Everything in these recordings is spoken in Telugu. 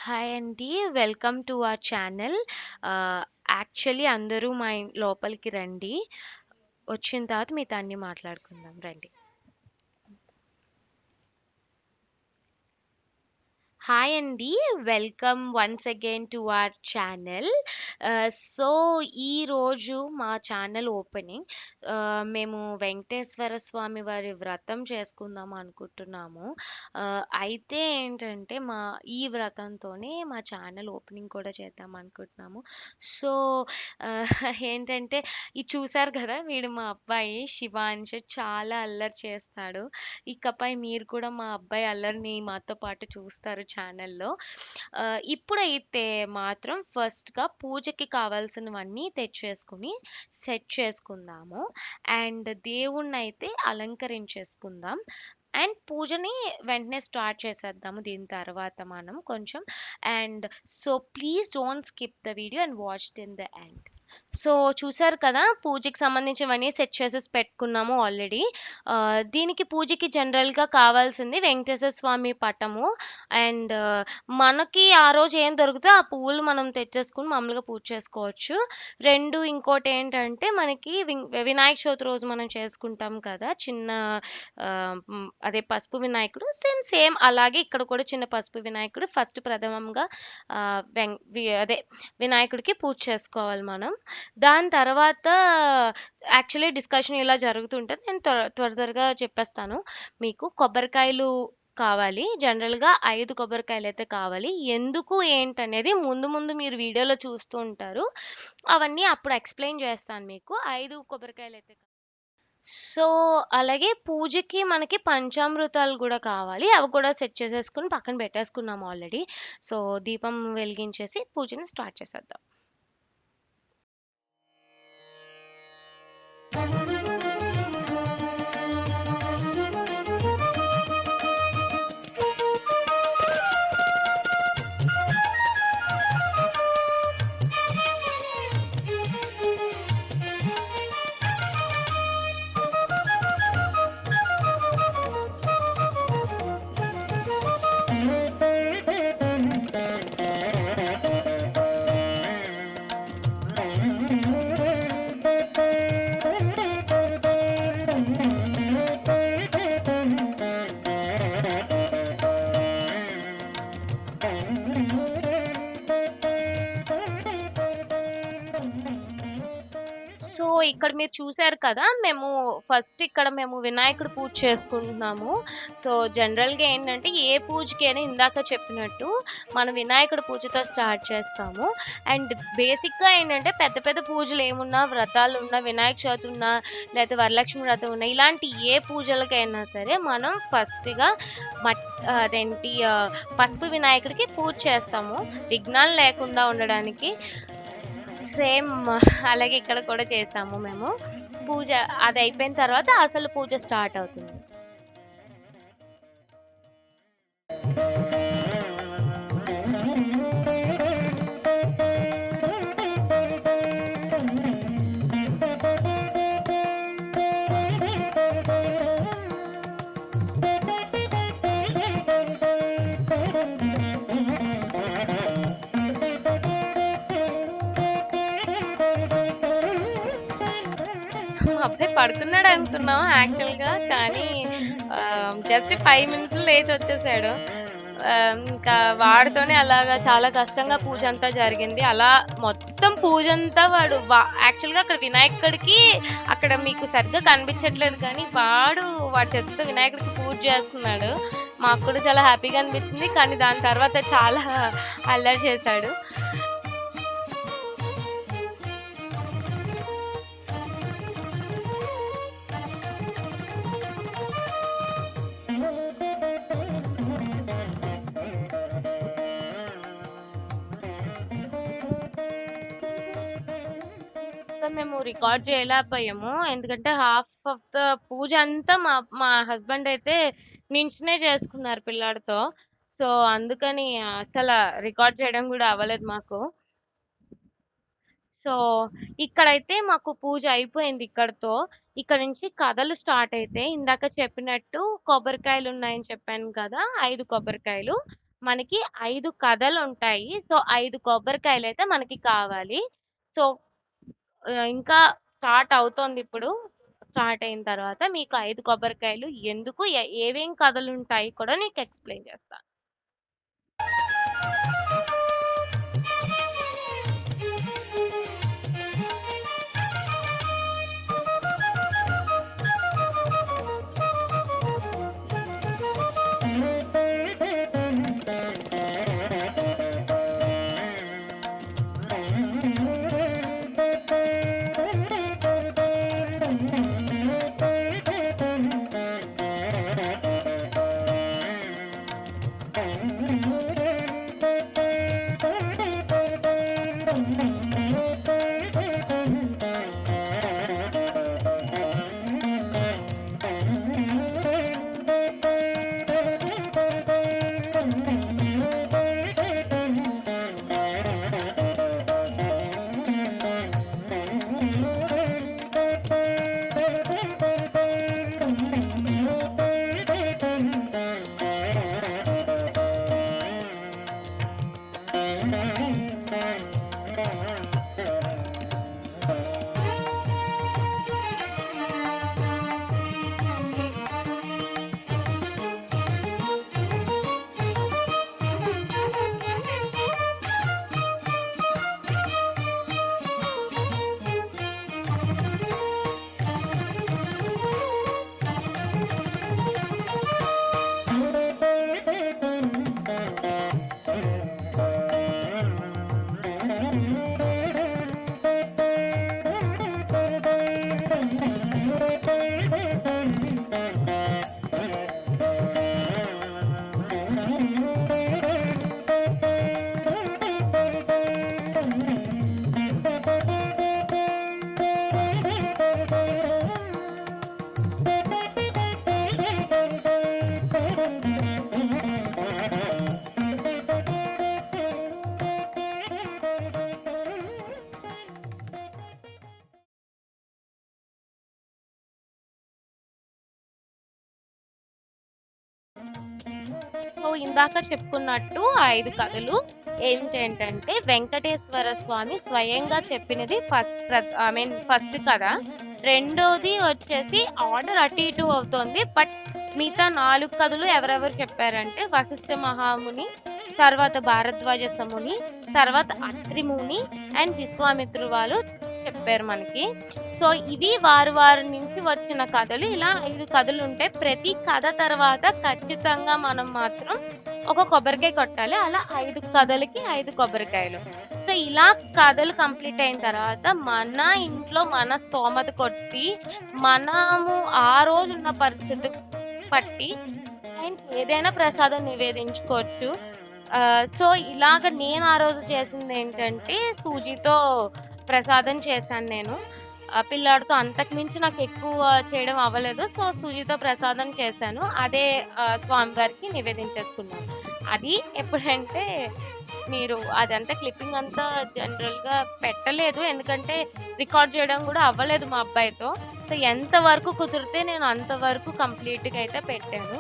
హాయ్ అండి. Welcome to our channel. Actually అందరూ లోపలికి రండి. వచ్చిన తర్వాత మీతో అన్నీ మాట్లాడుకుందాం రండి. హాయ్ అండి. Welcome once again to our channel. So ఈరోజు మా ఛానల్ ఓపెనింగ్. మేము వెంకటేశ్వర స్వామి వారి వ్రతం చేసుకుందాం అనుకుంటున్నాము. అయితే ఏంటంటే ఈ వ్రతంతోనే మా ఛానల్ ఓపెనింగ్ కూడా చేద్దాం అనుకుంటున్నాము. సో ఏంటంటే ఇది చూసారు కదా, వీడు మా అబ్బాయి శివాంశ్, చాలా అల్లరి చేస్తాడు. ఇకపై మీరు కూడా మా అబ్బాయి అల్లరిని మాతో పాటు చూస్తారు ఛానల్లో. ఇప్పుడైతే మాత్రం ఫస్ట్‌గా పూజకి కావాల్సినవన్నీ తెచ్చేసుకొని సెట్ చేసుకుందాము. అండ్ దేవుడినైతే అలంకరించేసుకుందాం. అండ్ పూజని వెంటనే స్టార్ట్ చేసేద్దాము దీని తర్వాత మనం కొంచెం. And so please don't skip the video and watch till the end. So చూసారు కదా, పూజకి సంబంధించినవన్నీ సెట్ చేసేసి పెట్టుకున్నాము ఆల్రెడీ. దీనికి పూజకి జనరల్గా కావాల్సింది వెంకటేశ్వర స్వామి పటము. అండ్ మనకి ఆ రోజు ఏం దొరికితే ఆ పువ్వులు మనం తెచ్చేసుకుని మామూలుగా పూజ చేసుకోవచ్చు. ఇంకోటి ఏంటంటే మనకి వినాయక చవితి రోజు మనం చేసుకుంటాం కదా చిన్న అదే పసుపు వినాయకుడు, సేమ్ అలాగే ఇక్కడ కూడా చిన్న పసుపు వినాయకుడు ఫస్ట్ ప్రథమంగా అదే వినాయకుడికి పూజ చేసుకోవాలి మనం. దాని తర్వాత యాక్చువల్లీ డిస్కషన్ ఇలా జరుగుతుంటుంది. నేను త్వరగా చెప్పేస్తాను మీకు. కొబ్బరికాయలు కావాలి. జనరల్గా 5 కొబ్బరికాయలు అయితే కావాలి. ఎందుకు ఏంటనేది ముందు ముందు మీరు వీడియోలో చూస్తూ ఉంటారు. అవన్నీ అప్పుడు ఎక్స్ప్లెయిన్ చేస్తాను మీకు. 5 కొబ్బరికాయలు అయితే. సో అలాగే పూజకి మనకి పంచామృతాలు కూడా కావాలి. అవి కూడా సెట్ చేసేసుకుని పక్కన పెట్టేసుకున్నాము ఆల్రెడీ. సో దీపం వెలిగించేసి పూజని స్టార్ట్ చేసేద్దాం. ఇక్కడ మీరు చూసారు కదా, మేము ఫస్ట్ ఇక్కడ వినాయకుడు పూజ చేసుకుంటున్నాము. సో జనరల్గా ఏంటంటే ఏ పూజకైనా ఇందాక చెప్పినట్టు మనం వినాయకుడు పూజతో స్టార్ట్ చేస్తాము. అండ్ బేసిక్గా ఏంటంటే పెద్ద పెద్ద పూజలు ఏమున్నా, వ్రతాలు ఉన్నా, వినాయక చవితి ఉన్నా, లేకపోతే వరలక్ష్మి వ్రతం ఉన్నా, ఇలాంటి ఏ పూజలకైనా సరే మనం ఫస్ట్గా పసుపు వినాయకుడికి పూజ చేస్తాము విఘ్నాలు లేకుండా ఉండడానికి. సేమ్ అలాగే ఇక్కడ కూడా చేస్తాము మేము పూజ. అది అయిపోయిన తర్వాత అసలు పూజ స్టార్ట్ అవుతుంది. అబ్బాయి పడుకున్నాడు అనుకున్నాం యాక్చువల్గా, కానీ జస్ట్ 5 minutes లేచి వచ్చేసాడు. ఇంకా వాడితోనే అలాగా చాలా కష్టంగా పూజ అంతా జరిగింది. అలా మొత్తం పూజ అంతా వాడు యాక్చువల్గా అక్కడ వినాయకుడికి అక్కడ మీకు సరిగ్గా కనిపించట్లేదు, కానీ వాడి చేతితో వినాయకుడికి పూజ చేస్తున్నాడు. మాకు కూడా చాలా హ్యాపీగా అనిపించింది, కానీ దాని తర్వాత చాలా అల్లరి చేశాడు. మేము రికార్డ్ చేయలేకపోయాము, ఎందుకంటే హాఫ్ ఆఫ్ ద పూజ అంతా మా హస్బెండ్ అయితే నించునే చేసుకున్నారు పిల్లాడితో. సో అందుకని అసలు రికార్డ్ చేయడం కూడా అవ్వలేదు మాకు. సో ఇక్కడైతే మాకు పూజ అయిపోయింది ఇక్కడతో. ఇక్కడ నుంచి కథలు స్టార్ట్ అయితే ఇందాక చెప్పినట్టు కొబ్బరికాయలు ఉన్నాయని చెప్పాను కదా, 5 కొబ్బరికాయలు. మనకి 5 కథలుంటాయి. సో, 5 కొబ్బరికాయలైతే మనకి కావాలి. సో, ఇంకా స్టార్ట్ అవుతోందిప్పుడు. స్టార్ట్ అయిన తర్వాత మీకు 5 కొబ్బరికాయలు ఎందుకు, ఏవేం కథలుంటాయి కూడా నీకు ఎక్స్‌ప్లెయిన్ చేస్తా. సో, ఇందాక చెప్పుకున్నట్టు 5 కథలు ఏంటంటే, వెంకటేశ్వర స్వామి స్వయంగా చెప్పినది ఫస్ట్ కథ. రెండోది వచ్చేసి ఆర్డర్ అటు ఇటు అవుతోంది. బట్ మిగతా 4 కథలు ఎవరెవరు చెప్పారంటే, వశిష్ఠ మహాముని, తర్వాత భారద్వాజ సముని, తర్వాత అత్రి ముని అండ్ విశ్వామిత్రుడు వాళ్ళు చెప్పారు మనకి. సో, ఇవి వారి నుంచి వచ్చిన కథలు. ఇలా 5 కథలుంటాయి. ప్రతి కథ తర్వాత ఖచ్చితంగా మనం మాత్రం ఒక కొబ్బరికాయ కొట్టాలి. అలా 5 కథలకి 5 కొబ్బరికాయలు. సో, ఇలా కథలు కంప్లీట్ అయిన తర్వాత మన ఇంట్లో మన స్తోమత కొట్టి, మనము ఆ రోజున్న పరిస్థితి పట్టి ఆయనకి ఏదైనా ప్రసాదం నివేదించుకోవచ్చు. సో, ఇలాగ నేను ఆ రోజు చేసిందేంటంటే, సూజీతో ప్రసాదం చేశాను నేను. పిల్లాడితో అంతకు మించి నాకు ఎక్కువ చేయడం అవ్వలేదు. సో, సూజీతో ప్రసాదం చేశాను. అదే స్వామివారికి నివేదించేసుకున్నాను. అది ఎప్పుడంటే, మీరు అదంతా క్లిప్పింగ్ అంతా జనరల్‌గా పెట్టలేదు. ఎందుకంటే, రికార్డ్ చేయడం కూడా అవ్వలేదు మా అబ్బాయితో. సో, ఎంతవరకు కుదిరితే నేను అంతవరకు కంప్లీట్‌గా అయితే పెట్టాను.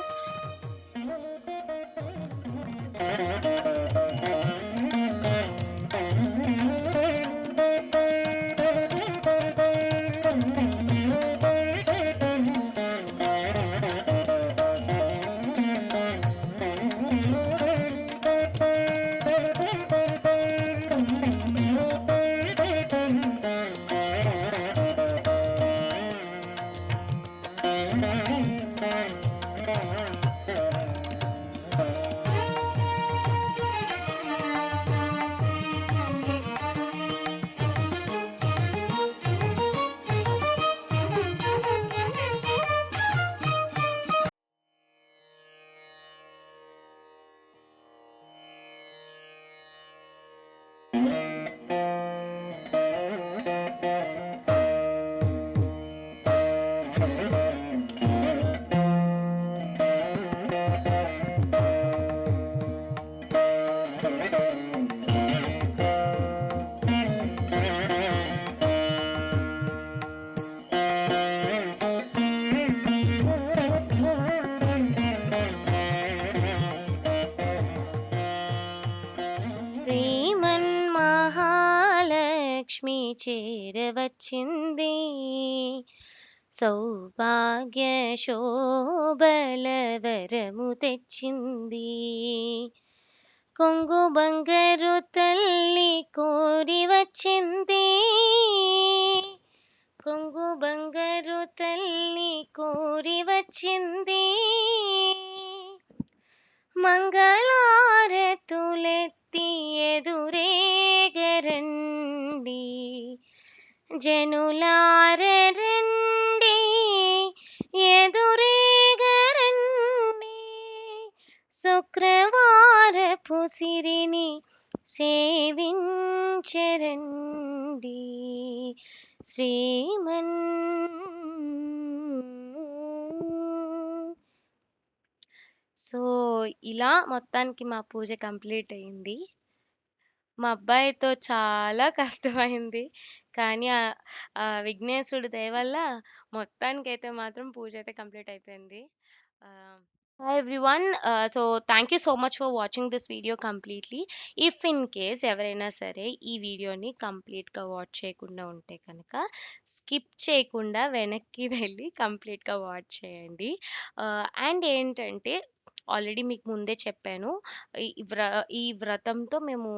చేరవచ్చింది సౌభాగ్య శోభల వరము తెచ్చింది కొంగు బంగారు తల్లి కోరి వచ్చింది కొంగు బంగారు తల్లి కోరి వచ్చింది మంగళారతులెత్తి ఎదురేగరండి జనులార రండి ఎదురేగరండి శుక్రవారపు సిరిని సేవించరండి శ్రీమన్ సో ఇలా మొత్తానికి మా పూజ కంప్లీట్ అయింది మా అబ్బాయితో చాలా కష్టమైంది కానీ విఘ్నేశ్వరుడి దయ వల్ల మొత్తానికైతే మాత్రం పూజ అయితే కంప్లీట్ అయిపోయింది Hi everyone. So thank you so much for watching this video completely. If in case ఎవరైనా సరే ఈ వీడియోని కంప్లీట్గా వాచ్ చేయకుండా ఉంటే కనుక స్కిప్ చేయకుండా వెనక్కి వెళ్ళి కంప్లీట్గా వాచ్ చేయండి అండ్ ఏంటంటే ఆల్రెడీ మీకు ముందే చెప్పాను ఈ వ్రతంతో మేము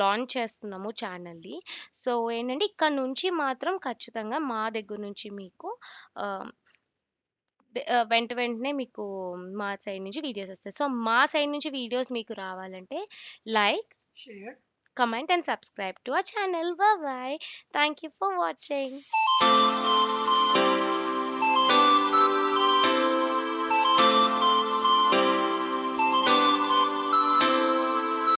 లాంచ్ చేస్తున్నాము ఛానల్ని సో ఏంటంటే ఇక్కడ నుంచి మాత్రం ఖచ్చితంగా మా దగ్గర నుంచి మీకు వెంటనే మీకు మా సైడ్ నుంచి వీడియోస్ వస్తాయి సో మా సైడ్ నుంచి వీడియోస్ మీకు రావాలంటే like share comment and subscribe to our channel. Bye bye. Thank you for watching.